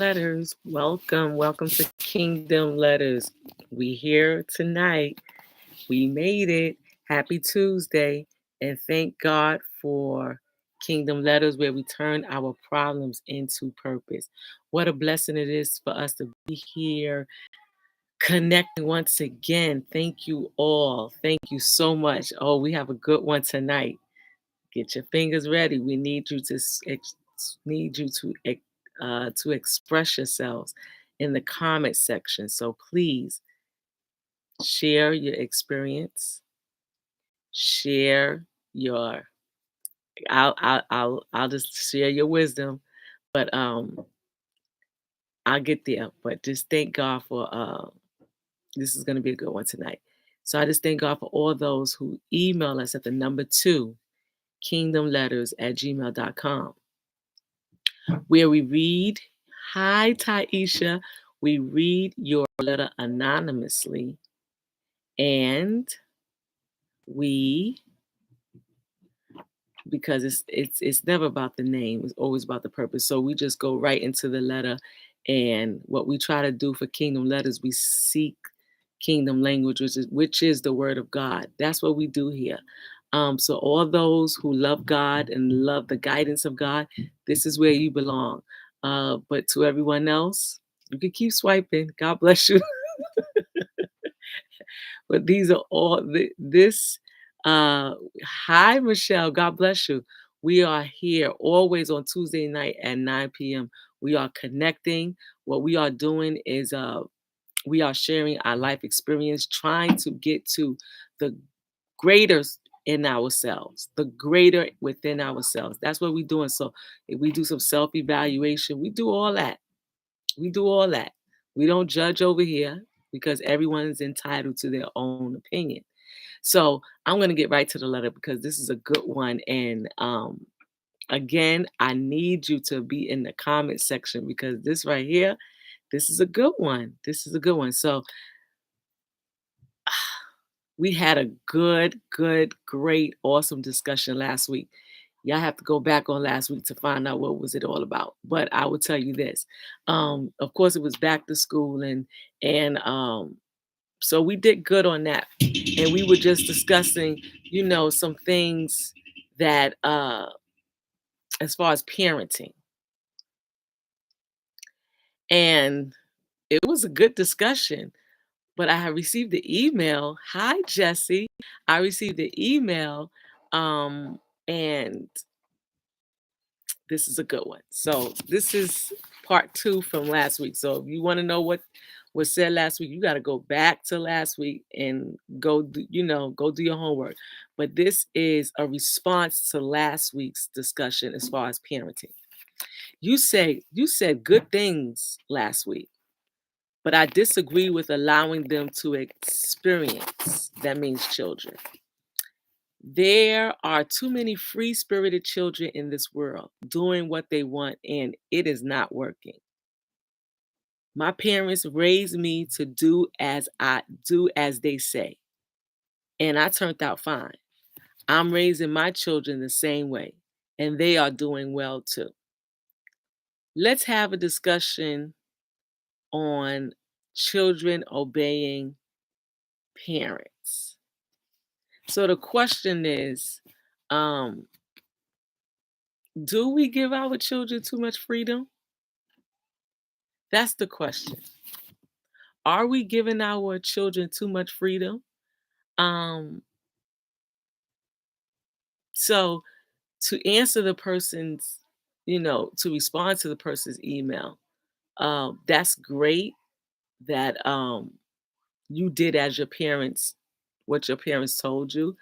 Letters. Welcome to Kingdom Letters. We here tonight. We made it. Happy Tuesday. And thank God for Kingdom Letters where we turn our problems into purpose. What a blessing it is for us to be here connecting once again. Thank you all. Thank you so much. Oh, we have a good one tonight. Get your fingers ready. We need you to to express yourselves in the comment section. So please share your experience. Share your. I'll just share your wisdom, but I'll get there. But just thank God for this is going to be a good one tonight. So I just thank God for all those who email us at the number 2 kingdomletters@gmail.com, where we read. Hi, Taisha. We read your letter anonymously, and we, because it's never about the name, it's always about the purpose. So we just go right into the letter, and what we try to do for Kingdom Letters, we seek kingdom language, which is the word of God. That's what we do here. So all those who love God and love the guidance of God, this is where you belong. But to everyone else, you can keep swiping. God bless you. But these are all this. Uh, Hi, Michelle. God bless you. We are here always on Tuesday night at 9 p.m. We are connecting. What we are doing is we are sharing our life experience, trying to get to the greater in ourselves, the greater within ourselves. That's what we're doing. So if we do some self-evaluation, we do all that. We do all that. We don't judge over here because everyone is entitled to their own opinion. So I'm going to get right to the letter because this is a good one. And again, I need you to be in the comment section because this right here, this is a good one. This is a good one. So we had a good, great, awesome discussion last week. Y'all have to go back on last week to find out what was it all about. But I will tell you this. Of course, it was back to school, and so we did good on that. And we were just discussing, some things that as far as parenting. And it was a good discussion. But I have received the email. Hi, Jesse. I received the email, and this is a good one. So this is part 2 from last week. So if you want to know what was said last week, you got to go back to last week and go do your homework. But this is a response to last week's discussion as far as parenting. You said good things last week, but I disagree with allowing them to experience. That means children. There are too many free spirited children in this world doing what they want, and it is not working. My parents raised me to do as they say, and I turned out fine. I'm raising my children the same way, and they are doing well too. Let's have a discussion on children obeying parents. So the question is, um, do we give our children too much freedom? That's the question. Are we giving our children too much freedom? Um, so to answer the person's, to respond to the person's email, that's great that you did as your parents, what your parents told you.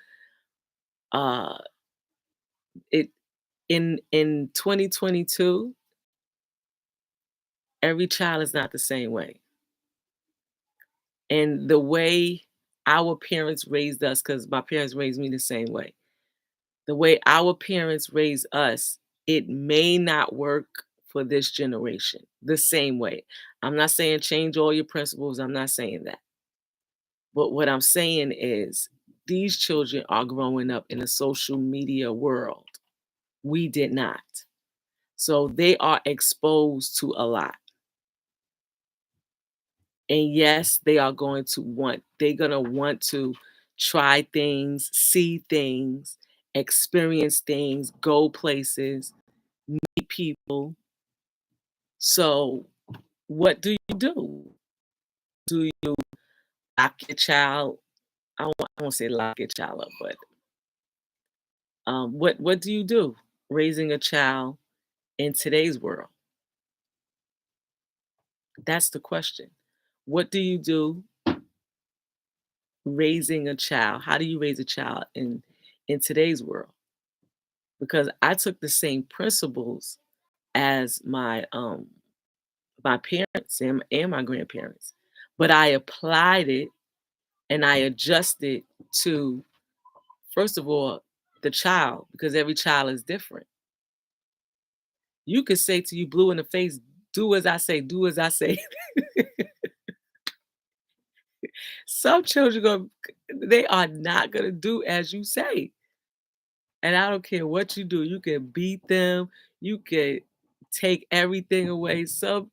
Uh, it in 2022, every child is not the same way. And the way our parents raised us, because my parents raised me the same way, the way our parents raised us, it may not work for this generation the same way. I'm not saying change all your principles. I'm not saying that. But what I'm saying is these children are growing up in a social media world. We did not. So they are exposed to a lot. And yes, they're going to want to try things, see things, experience things, go places, meet people. So, what do you do? Do you lock your child? I won't say lock your child up, but what do you do raising a child in today's world? That's the question. What do you do raising a child? How do you raise a child in today's world? Because I took the same principles as my parents and my grandparents, but I applied it and I adjusted to, first of all, the child, because every child is different. You could say to you blue in the face, do as I say, do as I say. Some children they are not gonna do as you say. And I don't care what you do. You can beat them, you can take everything away. Some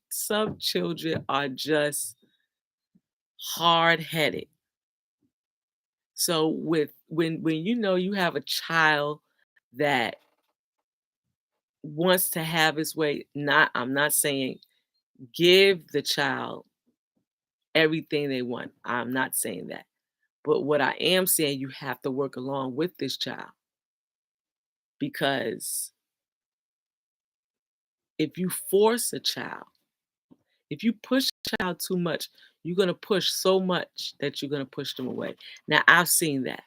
children are just hard-headed. So when you know you have a child that wants to have his way, I'm not saying give the child everything they want. I'm not saying that. But what I am saying, you have to work along with this child, because if you force a child, if you push a child too much, you're going to push so much that you're going to push them away. Now, I've seen that.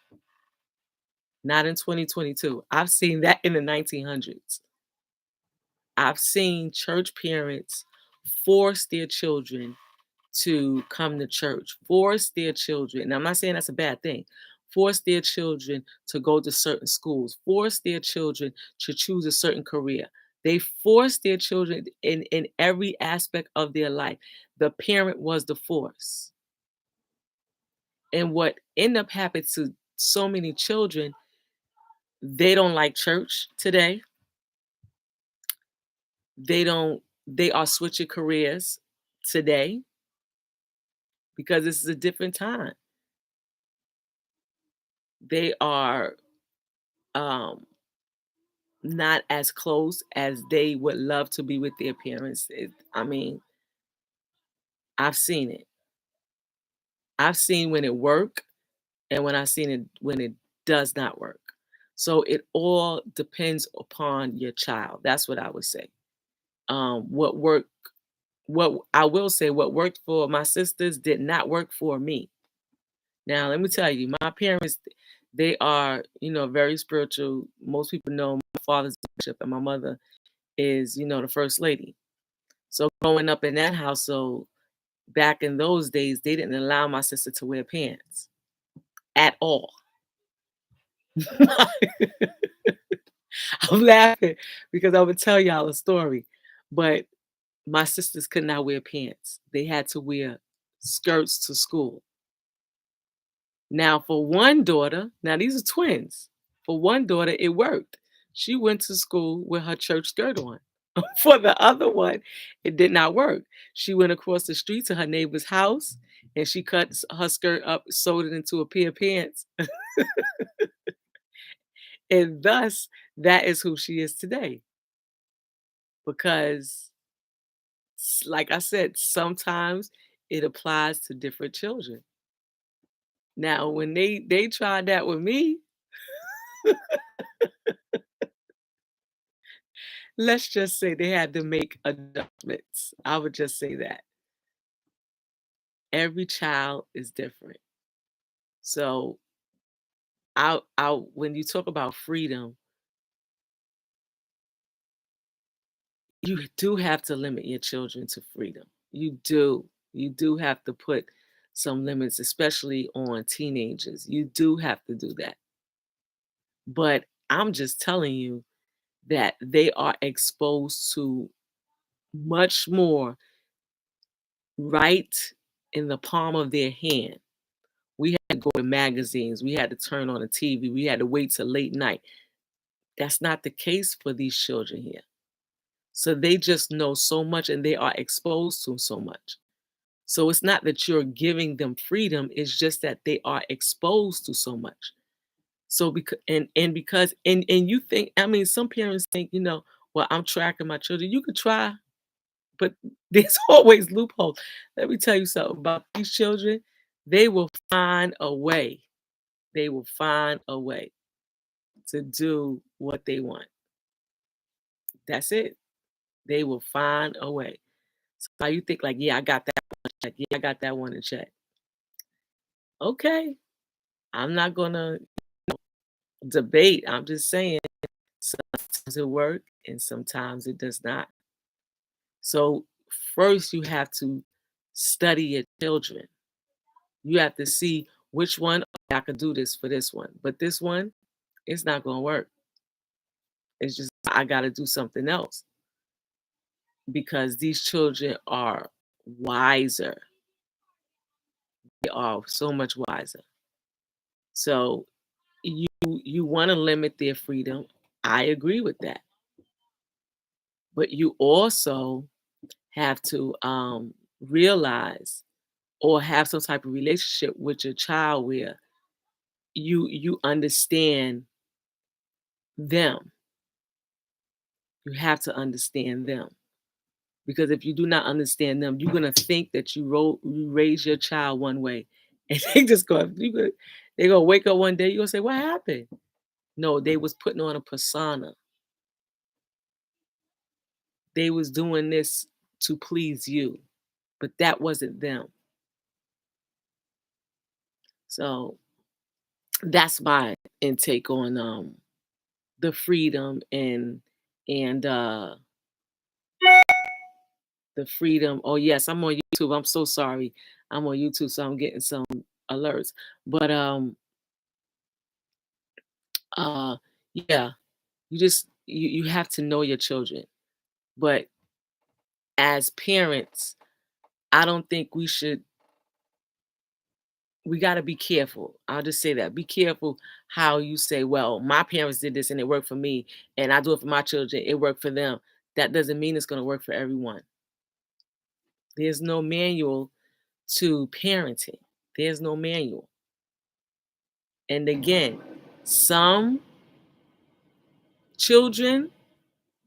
Not in 2022. I've seen that in the 1900s. I've seen church parents force their children to come to church, force their children, and I'm not saying that's a bad thing, force their children to go to certain schools, force their children to choose a certain career. They force their children in every aspect of their life. The parent was the force. And what ended up happening to so many children, they don't like church today. They are switching careers today because this is a different time. They are um not as close as they would love to be with their parents. I mean, I've seen it. I've seen when it work and when I've seen it when it does not work. So it all depends upon your child. That's what I would say. What worked what I will say, what worked for my sisters did not work for me. Now, let me tell you, my parents, they are, very spiritual. Most people know my father's a bishop and my mother is, the first lady. So growing up in that household, back in those days, they didn't allow my sister to wear pants at all. I'm laughing because I would tell y'all a story, but my sisters could not wear pants. They had to wear skirts to school. Now, for one daughter, now these are twins. For one daughter, it worked. She went to school with her church skirt on. For the other one, it did not work. She went across the street to her neighbor's house and she cut her skirt up, sewed it into a pair of pants. And thus, that is who she is today. Because, like I said, sometimes it applies to different children. Now, when they tried that with me, let's just say they had to make adjustments. I would just say that. Every child is different. So I when you talk about freedom, you do have to limit your children to freedom. You do. You do have to put some limits, especially on teenagers. You do have to do that. But I'm just telling you that they are exposed to much more right in the palm of their hand. We had to go to magazines, we had to turn on the TV, we had to wait till late night. That's not the case for these children here. So they just know so much and they are exposed to so much. So it's not that you're giving them freedom, it's just that they are exposed to so much. So because you think, I mean, some parents think, well, I'm tracking my children. You could try, but there's always loopholes. Let me tell you something about these children. They will find a way. They will find a way to do what they want. That's it. They will find a way. So now you think like, yeah, I got that one in check. Yeah, I got that one in check. Okay. I'm not gonna debate. I'm just saying sometimes it works and sometimes it does not. So first you have to study your children. You have to see which one, "Okay, I could do this for this one, but this one, it's not gonna work. It's just I gotta do something else because these children are wiser. They are so much wiser. So you want to limit their freedom. I agree with that. But you also have to realize or have some type of relationship with your child where you understand them. You have to understand them. Because if you do not understand them, you're gonna think that you raise your child one way, and they gonna wake up one day. You're gonna say, "What happened?" No, they was putting on a persona. They was doing this to please you, but that wasn't them. So that's my intake on the freedom and the freedom. Oh yes, I'm on YouTube. I'm so sorry. I'm on YouTube, so I'm getting some alerts. But uh yeah, you have to know your children. But as parents, I don't think we got to be careful. I'll just say that. Be careful how you say, well, my parents did this and it worked for me, and I do it for my children, it worked for them. That doesn't mean it's going to work for everyone. There's no manual to parenting. There's no manual. And again, some children,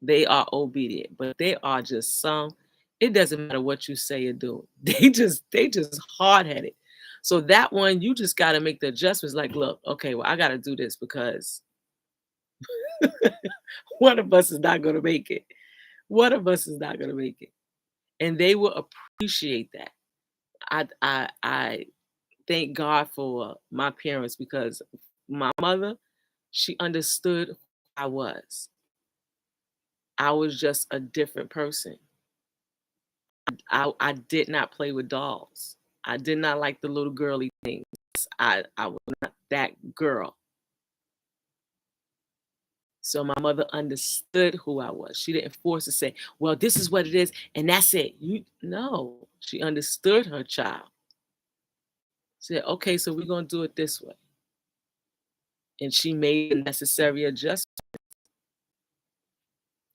they are obedient, but they are just some. It doesn't matter what you say or do. They just hard headed. So that one, you just got to make the adjustments. Like, look, okay, well, I got to do this because one of us is not going to make it. One of us is not going to make it, and they will appreciate that. I thank God for my parents because my mother, she understood who I was. I was just a different person. I did not play with dolls. I did not like the little girly things. I was not that girl. So my mother understood who I was. She didn't force to say, "Well, this is what it is, and that's it." You no, she understood her child. Said, "Okay, so we're gonna do it this way," and she made the necessary adjustments.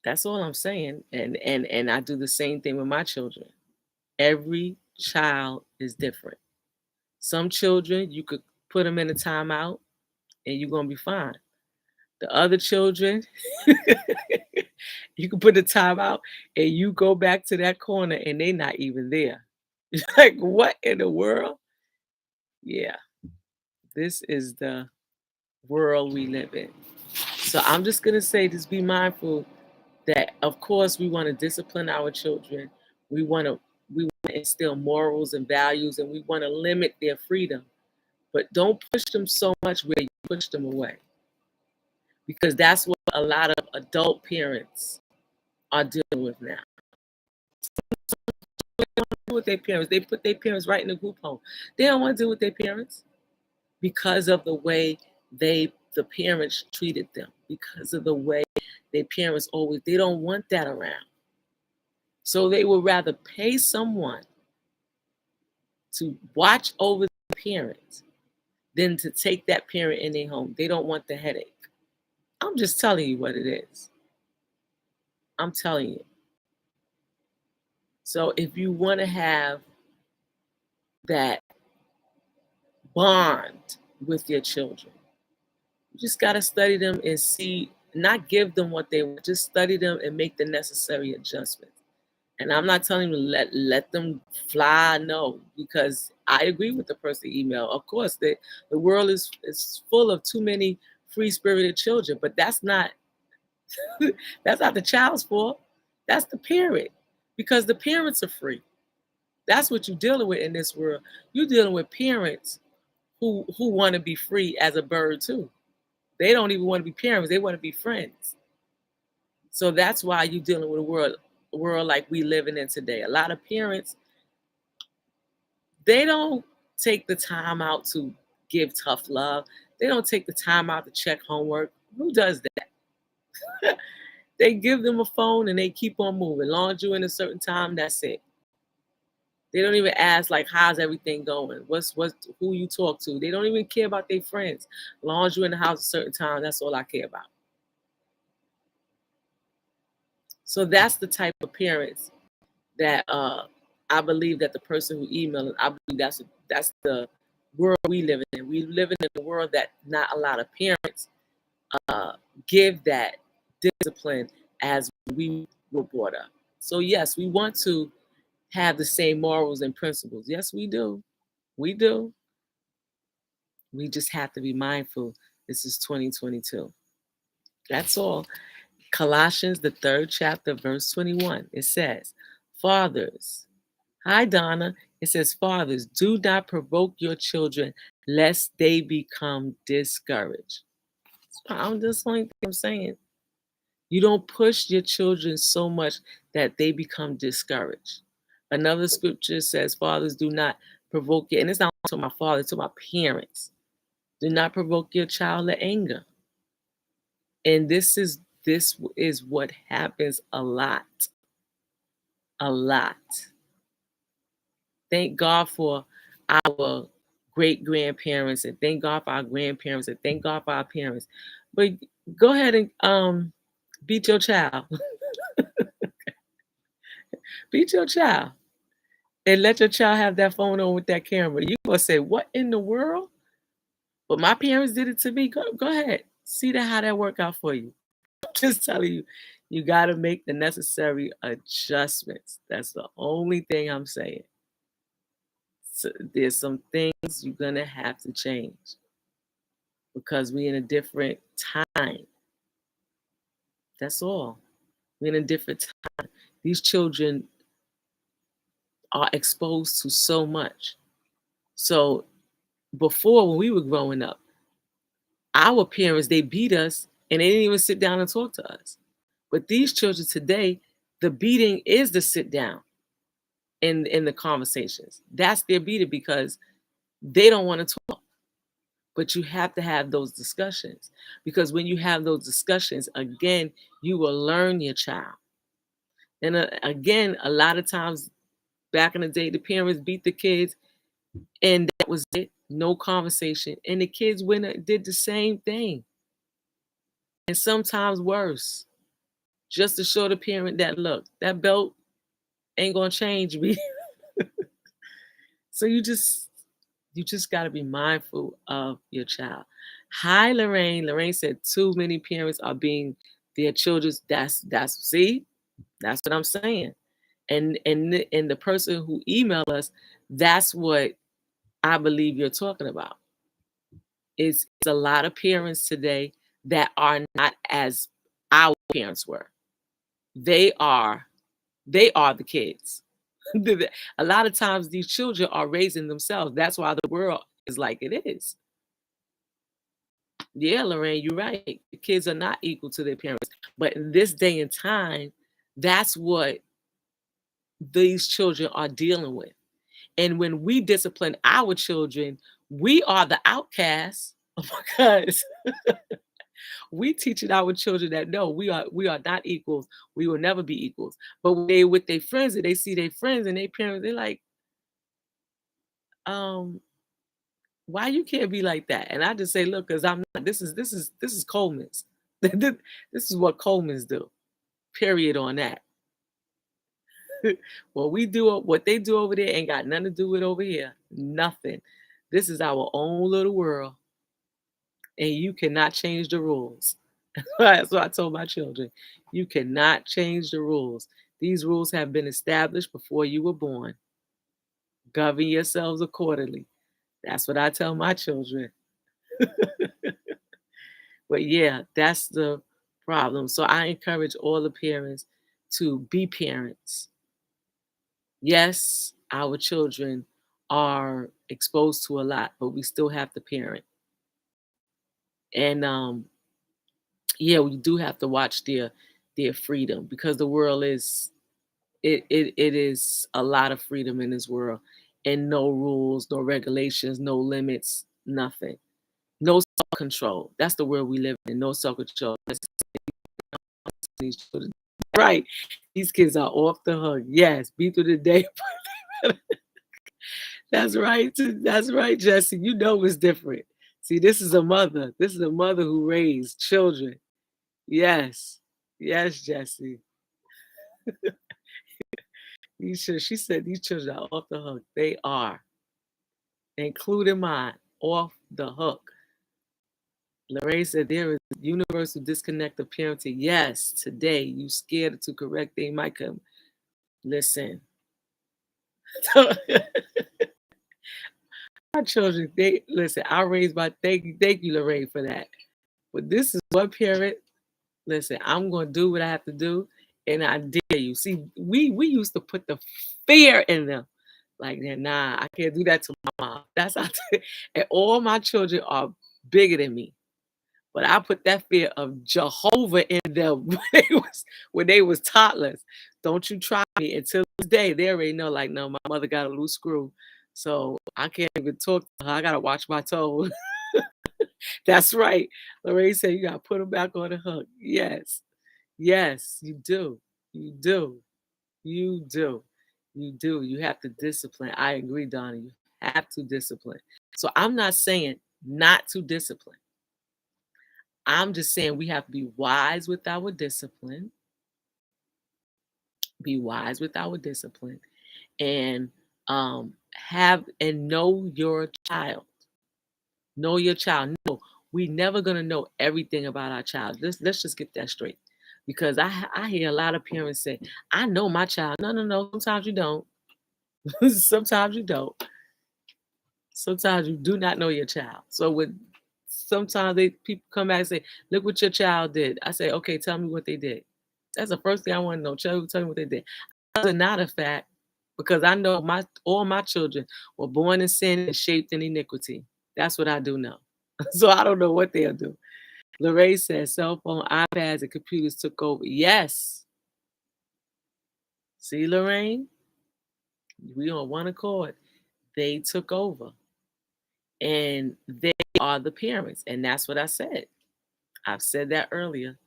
That's all I'm saying. And I do the same thing with my children. Every child is different. Some children you could put them in a timeout and you're gonna be fine. The other children, you can put the timeout and you go back to that corner and they're not even there. Like, what in the world? Yeah, this is the world we live in. So I'm just gonna say, just be mindful that, of course, we want to discipline our children. We want to instill morals and values, and we want to limit their freedom. But don't push them so much where you push them away, because that's what a lot of adult parents are dealing with now. With their parents, they put their parents right in the group home. They don't want to deal with their parents because of the way the parents treated them, because of the way their parents always, they don't want that around. So they would rather pay someone to watch over the parent than to take that parent in their home. They don't want the headache. I'm just telling you what it is. I'm telling you. So if you want to have that bond with your children. You just got to study them and see, not give them what they want, just study them and make the necessary adjustments. And I'm not telling you to let them fly, no, because I agree with the person email. Of course, the world is full of too many free spirited children, but that's not that's not the child's fault. That's the parent, because the parents are free. That's what you're dealing with in this world. You're dealing with parents who want to be free as a bird too. They don't even want to be parents; they want to be friends. So that's why you're dealing with a world like we living in today. A lot of parents, they don't take the time out to give tough love. They don't take the time out to check homework. Who does that? They give them a phone and they keep on moving. As long as you're in a certain time, that's it. They don't even ask like, how's everything going? What's who you talk to? They don't even care about their friends. As long as you're in the house a certain time, that's all I care about. So that's the type of parents that I believe that the person who emailed, I believe that's the world we live in. We live in a world that not a lot of parents uh, give that discipline as we were brought up. So yes, we want to have the same morals and principles. Yes, we do. We do. We just have to be mindful. This is 2022. That's all. Colossians, the third chapter, verse 21. It says, Fathers, hi, Donna. It says, Fathers, do not provoke your children lest they become discouraged. I'm just like I'm saying. You don't push your children so much that they become discouraged. Another scripture says, Fathers, do not provoke it. And it's not to my father, it's to my parents. Do not provoke your child to anger. And this is what happens a lot. A lot. Thank God for our great grandparents, and thank God for our grandparents, and thank God for our parents. But go ahead and beat your child. Beat your child. And let your child have that phone on with that camera. You gonna say, what in the world? But my parents did it to me. Go ahead. See how that work out for you. I'm just telling you, you gotta make the necessary adjustments. That's the only thing I'm saying. So there's some things you're gonna have to change because we're in a different time. That's all. We're in a different time. These children are exposed to so much. So before, when we were growing up, our parents, they beat us and they didn't even sit down and talk to us. But these children today, the beating is the sit down in the conversations. That's their beating because they don't want to talk. But you have to have those discussions because when you have those discussions, again, you will learn your child. And again, a lot of times back in the day, the parents beat the kids and that was it. No conversation. And the kids went and did the same thing. And sometimes worse. Just to show the parent that, look, that belt ain't gonna change me. So you just got to be mindful of your child. Hi, Lorraine. Lorraine said too many parents are being their children's. That's see, that's what I'm saying. And the person who emailed us, that's what I believe you're talking about. It's a lot of parents today that are not as our parents were. They are the kids. A lot of times these children are raising themselves. That's why the world is like it is. Yeah, Lorraine, you're right. The kids are not equal to their parents. But in this day and time, that's what these children are dealing with. And when we discipline our children, we are the outcasts because we teaching our children that no, we are not equals. We will never be equals. But when they with their friends and they see their friends and their parents, they're like, why you can't be like that? And I just say, look, because I'm not. This is Coleman's. This is what Coleman's do. Period on that. What they do over there ain't got nothing to do with over here. Nothing. This is our own little world, and you cannot change the rules. That's what I told my children. You cannot change the rules. These rules have been established before you were born. Govern yourselves accordingly. That's what I tell my children. But yeah, that's the problem. So I encourage all the parents to be parents. Yes, our children are exposed to a lot, but we still have to parent. And yeah, we do have to watch their freedom, because the world is it is a lot of freedom in this world, and no rules, no regulations, no limits, nothing. No self-control. That's the world we live in. No self-control. These children. Right. These kids are off the hook. Yes, beat through the day. That's right. That's right, Jesse. You know it's different. See, this is a mother. This is a mother who raised children. Yes. Yes, Jesse. She said these children are off the hook. They are, including mine, off the hook. Lorraine said there is a universal disconnect of parenting. Yes, today you scared to correct, they might come. Listen. My children, they listen, I raised my thank you, Lorraine, for that. But this is one parent. Listen, I'm gonna do what I have to do, and I dare you. See, we used to put the fear in them. Like, nah, I can't do that to my mom. That's how and all my children are bigger than me. But I put that fear of Jehovah in them when they was toddlers. Don't you try me. Until this day, they already know, like, no, my mother got a loose screw. So I can't even talk to her. I gotta watch my tone. That's right. Lorraine said you gotta put them back on the hook. Yes. Yes, you do. You do. You do. You do. You have to discipline. I agree, Donna. You have to discipline. So I'm not saying not to discipline. I'm just saying we have to be wise with our discipline. Be wise with our discipline, and have and know your child. Know your child. No, we never gonna know everything about our child. Let's just get that straight. Because I hear a lot of parents say, I know my child. No, no, no. Sometimes you don't. Sometimes you don't. Sometimes you do not know your child. So when sometimes people come back and say, look what your child did. I say, okay, tell me what they did. That's the first thing I want to know. Tell me what they did. That's not a fact, because I know all my children were born in sin and shaped in iniquity. That's what I do know. So I don't know what they'll do. Lorraine says cell phone, iPads, and computers took over. Yes. See, Lorraine? We on one accord. They took over. And they are the parents. And that's what I said. I've said that earlier,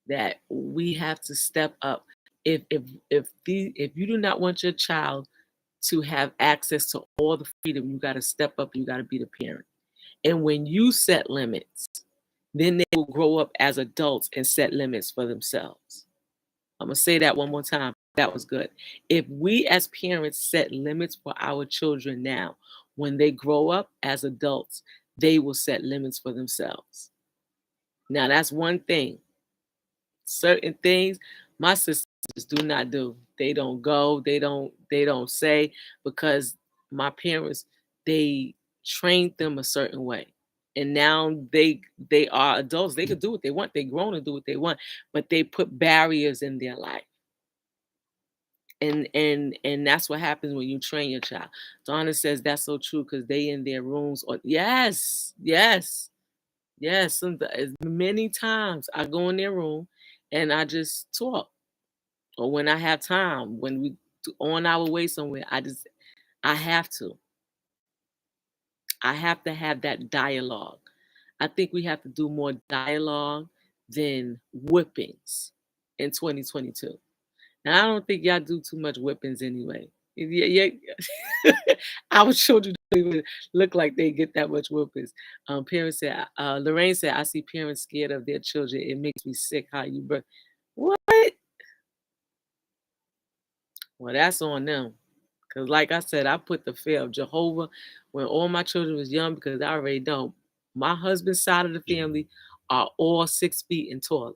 that we have to step up. If you do not want your child to have access to all the freedom, you got to step up. You got to be the parent. And when you set limits, then they will grow up as adults and set limits for themselves. I'm going to say that one more time. That was good. If we as parents set limits for our children now, when they grow up as adults, they will set limits for themselves. Now, that's one thing. Certain things my sisters do not do. They don't go, they don't say, because my parents, they trained them a certain way. And now they are adults. They can do what they want. They're grown to do what they want, but they put barriers in their life. And that's what happens when you train your child. Donna says that's so true, because they in their rooms. Or yes, yes, yes. Many times I go in their room and I just talk. Or when I have time, when we on our way somewhere, I have to. I have to have that dialogue. I think we have to do more dialogue than whippings in 2022. Now, I don't think y'all do too much whippings anyway. Yeah, yeah. Our children don't even look like they get that much whippings. Parents said, Lorraine said, I see parents scared of their children. It makes me sick how you birth. What? Well, that's on them. Cause like I said, I put the fear of Jehovah when all my children was young because I already know my husband's side of the family are all 6 feet and taller.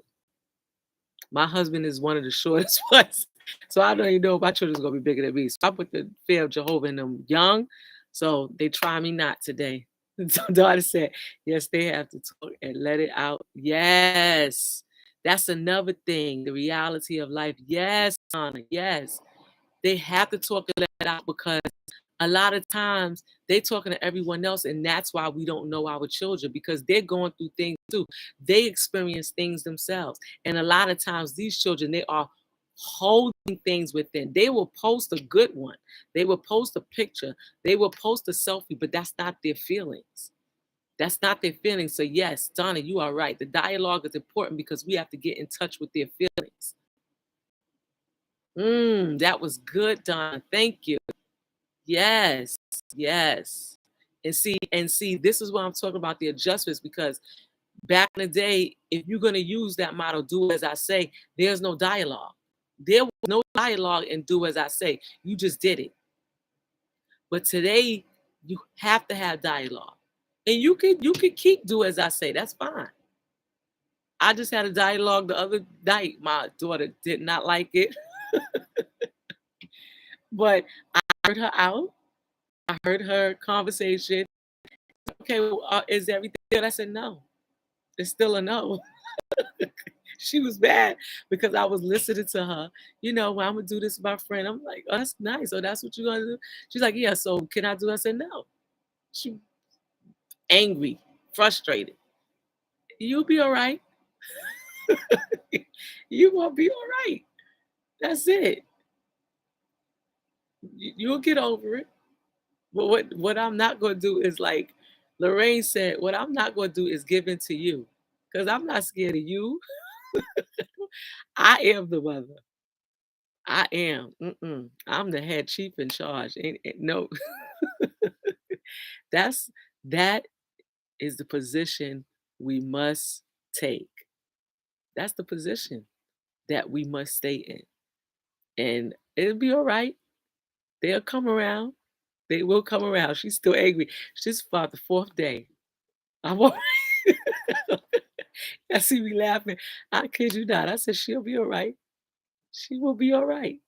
My husband is one of the shortest ones. So I don't even know if my children's gonna be bigger than me. So I put the fear of Jehovah in them young. So they try me not today. So daughter said, yes, they have to talk and let it out. Yes. That's another thing. The reality of life. Yes, Donna. Yes. They have to talk and let it out because a lot of times they talking to everyone else, and that's why we don't know our children because they're going through things too. They experience things themselves, and a lot of times these children they are holding things within. They will post a good one, they will post a picture, they will post a selfie, but that's not their feelings. That's not their feelings. So yes, Donna, you are right. The dialogue is important because we have to get in touch with their feelings. That was good, Donna. Thank you. Yes, yes. And see, this is what I'm talking about the adjustments because back in the day, if you're going to use that model, do as I say, there's no dialogue. There was no dialogue and do as I say. You just did it. But today, you have to have dialogue. And you could keep do as I say. That's fine. I just had a dialogue the other night. My daughter did not like it, but I heard her out. I heard her conversation. Okay, well, is everything good? I said, no, it's still a no. She was mad because I was listening to her. Well, I'm going to do this with my friend. I'm like, oh, that's nice. So that's what you're going to do? She's like, yeah, so can I do it? I said, no. She angry, frustrated. You'll be all right. You will be all right. That's it. You'll get over it. But what I'm not going to do is like Lorraine said, what I'm not going to do is give in to you because I'm not scared of you. I am the mother. I am. I'm the head chief in charge. No, that's that is the position we must take. That's the position that we must stay in, and it'll be all right. They'll come around. They will come around. She's still angry. She's about the fourth day. I'm all right. I see me laughing. I kid you not. I said she'll be all right. She will be all right.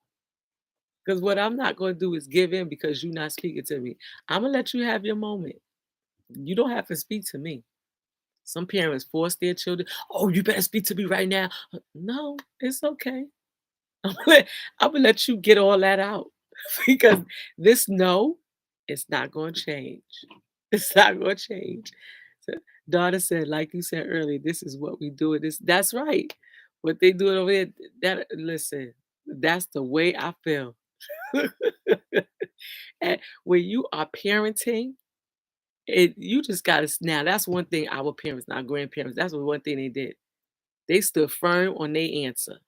Because what I'm not going to do is give in because you're not speaking to me. I'm going to let you have your moment. You don't have to speak to me. Some parents force their children, oh, you better speak to me right now. No, it's okay. I'm gonna let you get all that out because this no, it's not going to change. It's not going to change. So, daughter said, like you said earlier, this is what we do. That's right. What they do it over there, that listen, that's the way I feel. And when you are parenting, you just gotta now. That's one thing our parents, not grandparents. That's one thing they did. They stood firm on their answer.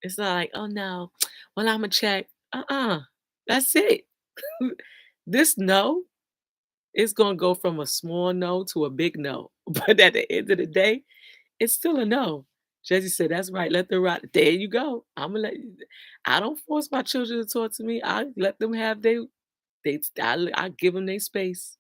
It's not like, oh no, well I'ma check. That's it. This no is gonna go from a small no to a big no. But at the end of the day, it's still a no. Jesse said, that's right. Let them ride. There you go. I'm gonna let you. I don't force my children to talk to me. I let them have I give them their space.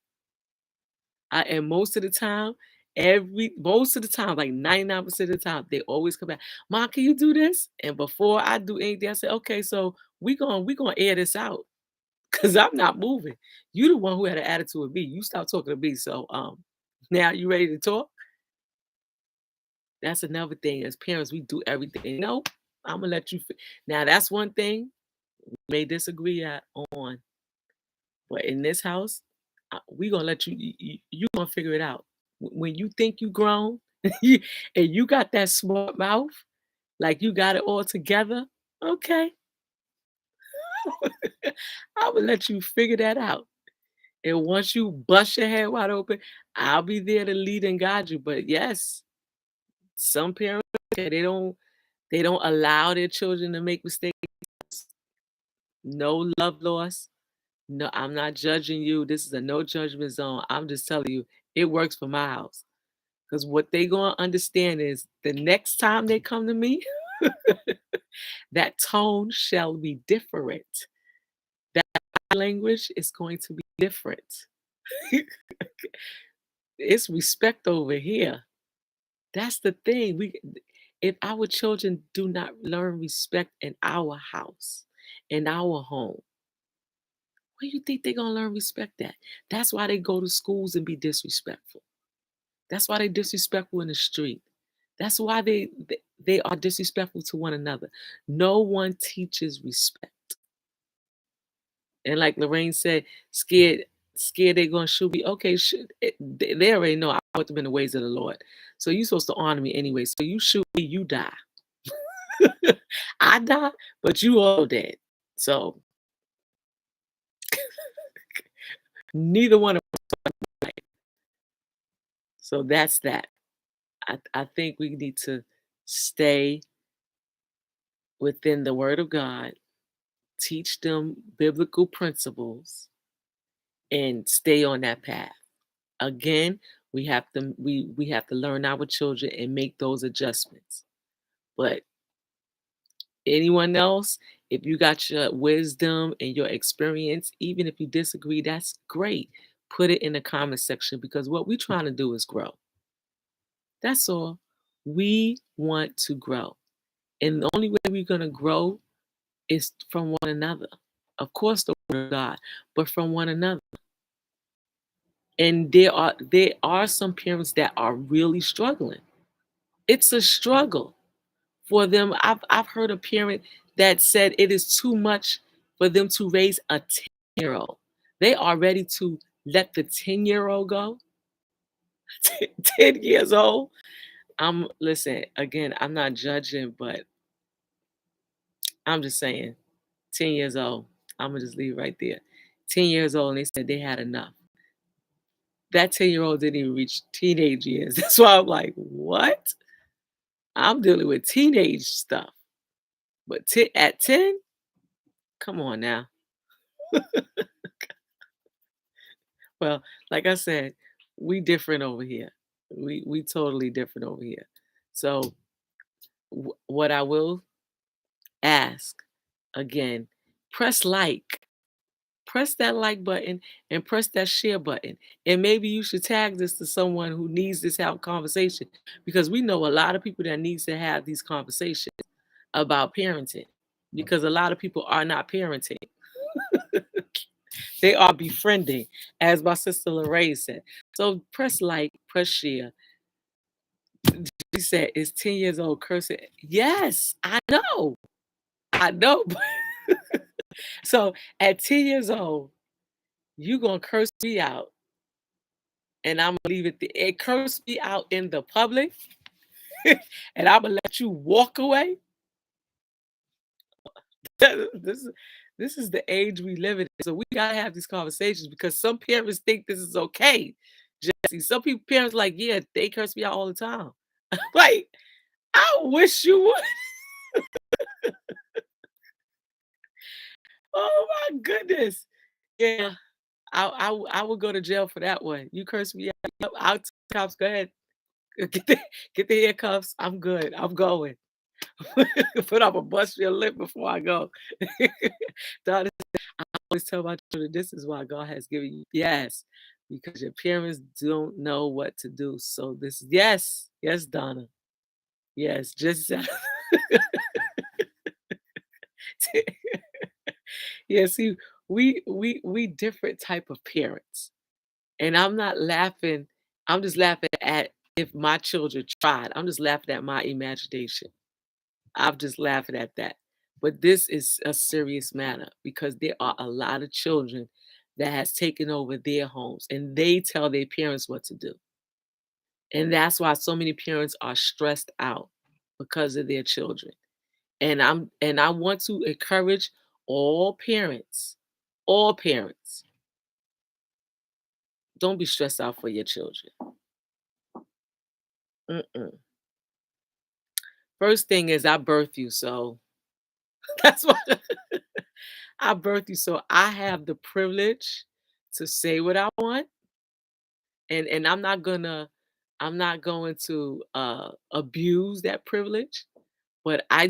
And most of the time, like 99% of the time, they always come back. Mom, can you do this? And before I do anything, I say, okay, so we gonna air this out because I'm not moving. You the one who had an attitude with me. You stop talking to me. So now you ready to talk? That's another thing. As parents, we do everything. No, I'm gonna let you. Now that's one thing we may disagree on, but in this house, we gonna let you gonna figure it out. When you think you grown and you got that smart mouth, like you got it all together, okay, I will let you figure that out. And once you bust your head wide open, I'll be there to lead and guide you. But yes, some parents they don't allow their children to make mistakes. No love lost. No, I'm not judging you. This is a no judgment zone. I'm just telling you, it works for my house. Because what they gonna understand is the next time they come to me, That tone shall be different. That language is going to be different. It's respect over here. That's the thing. If our children do not learn respect in our house, in our home, where you think they're gonna learn respect at? That's why they go to schools and be disrespectful. That's why they disrespectful in the street. That's why they are disrespectful to one another. No one teaches respect. And like Lorraine said, scared they're gonna shoot me. Okay, they already know I put them in the ways of the Lord. So you're supposed to honor me anyway. So you shoot me, you die. I die, but you all dead. So neither one of us. So that's that. I think we need to stay within the word of God, teach them biblical principles, and stay on that path. Again, we have to learn our children and make those adjustments. But anyone else, if you got your wisdom and your experience, even if you disagree, that's great. Put it in the comment section because what we're trying to do is grow. That's all. We want to grow. And the only way we're going to grow is from one another. Of course, the word of God, but from one another. And there are some parents that are really struggling. It's a struggle for them. I've heard a parent that said it is too much for them to raise a 10-year-old. They are ready to let the 10-year-old go. 10 years old. Listen, again, I'm not judging, but I'm just saying 10 years old. I'm gonna just leave it right there. 10 years old, and they said they had enough. That 10-year-old didn't even reach teenage years. That's why I'm like, what? I'm dealing with teenage stuff. But at 10, come on now. Well, like I said, we different over here. We totally different over here. So what I will ask again, press like. Press that like button and press that share button. And maybe you should tag this to someone who needs this have conversation because we know a lot of people that needs to have these conversations about parenting because a lot of people are not parenting. They are befriending, as my sister Lorraine said. So press like, press share. She said, "It's 10 years old cursing." Yes, I know. I know. So at 10 years old, you gonna curse me out, and I'm gonna leave it there. And curse me out in the public, and I'm gonna let you walk away. this is this is the age we live in. So we gotta have these conversations because some parents think this is okay. Jesse, some people parents like, yeah, they curse me out all the time. Like, I wish you would. Oh my goodness. Yeah, I would go to jail for that one. You curse me out. Yep, I'll tell the cops, go ahead. Get the handcuffs. I'm good. I'm going. But I'm gonna bust your lip before I go. Daughter, I always tell my children, this is why God has given you. Yes, because your parents don't know what to do. So yes, Donna. Yes, just yeah. See, we different type of parents, and I'm not laughing. I'm just laughing at if my children tried. I'm just laughing at my imagination. I'm just laughing at that. But this is a serious matter because there are a lot of children that has taken over their homes and they tell their parents what to do. And that's why so many parents are stressed out because of their children. And I want to encourage all parents, don't be stressed out for your children. Mm-mm. First thing is I birthed you, so that's what I birthed you. So I have the privilege to say what I want, and I'm not going to abuse that privilege, But I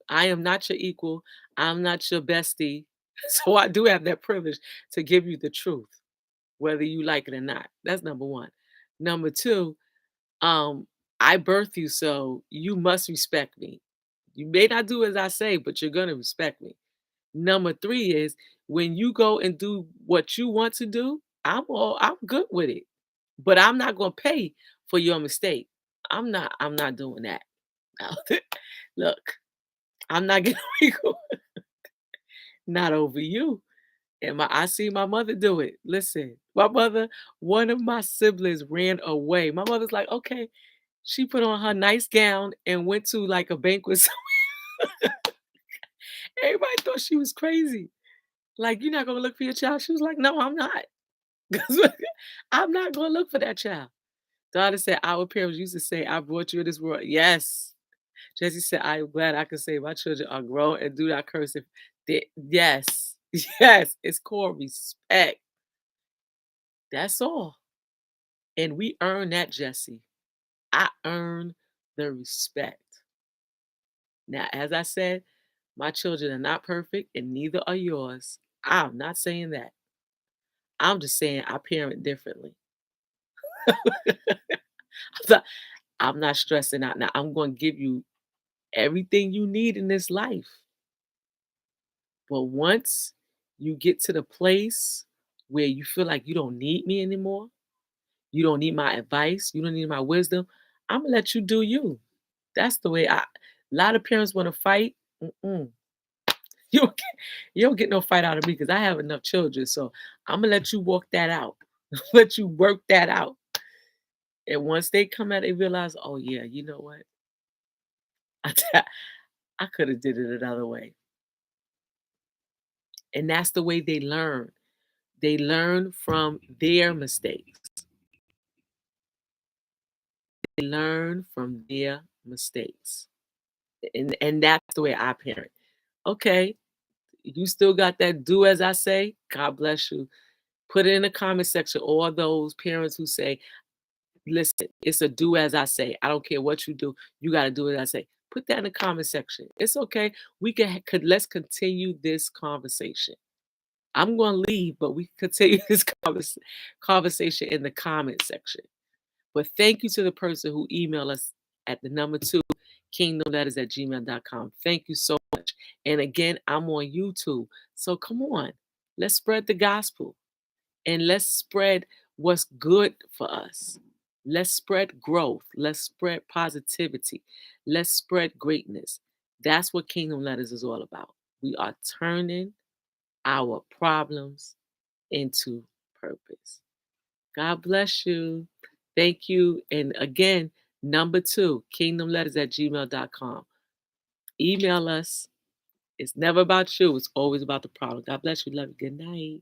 am not your equal. I'm not your bestie. So I do have that privilege to give you the truth, whether you like it or not. That's number one. Number two, I birthed you, so you must respect me. You may not do as I say, but you're gonna respect me. Number three is when you go and do what you want to do, I'm good with it. But I'm not gonna pay for your mistake. I'm not doing that. Look, I'm not getting legal, not over you. And I see my mother do it. Listen, my mother, one of my siblings ran away. My mother's like, okay, she put on her nice gown and went to like a banquet. Everybody thought she was crazy. Like, you're not gonna look for your child. She was like, no, I'm not. 'Cause I'm not gonna look for that child. Daughter said, our parents used to say, I brought you in this world. Yes. Jesse said, I am glad I can say my children are grown and do not curse if yes. Yes. It's called respect. That's all. And we earn that, Jesse. I earn the respect. Now, as I said, my children are not perfect and neither are yours. I'm not saying that. I'm just saying I parent differently. So I'm not stressing out. Now, I'm going to give you everything you need in this life. But once you get to the place where you feel like you don't need me anymore, you don't need my advice, you don't need my wisdom, I'm going to let you do you. That's the way a lot of parents want to fight. Mm-mm. You don't get no fight out of me because I have enough children. So I'm gonna let you walk that out. Let you work that out. And once they come out, they realize, oh yeah, you know what? I could have did it another way. And that's the way they learn. They learn from their mistakes. They learn from their mistakes. And that's the way I parent. Okay, you still got that do as I say. God bless you. Put it in the comment section. All those parents who say, listen, it's a do as I say. I don't care what you do. You got to do as I say. Put that in the comment section. It's okay. We could let's continue this conversation. I'm going to leave, but we can continue this conversation in the comment section. But thank you to the person who emailed us at the number 2 kingdomletters@gmail.com. Thank you so much. And again, I'm on YouTube. So come on, let's spread the gospel and let's spread what's good for us. Let's spread growth. Let's spread positivity. Let's spread greatness. That's what Kingdom Letters is all about. We are turning our problems into purpose. God bless you. Thank you. And again, number 2, kingdomletters@gmail.com. Email us. It's never about you. It's always about the problem. God bless you. Love you. Good night.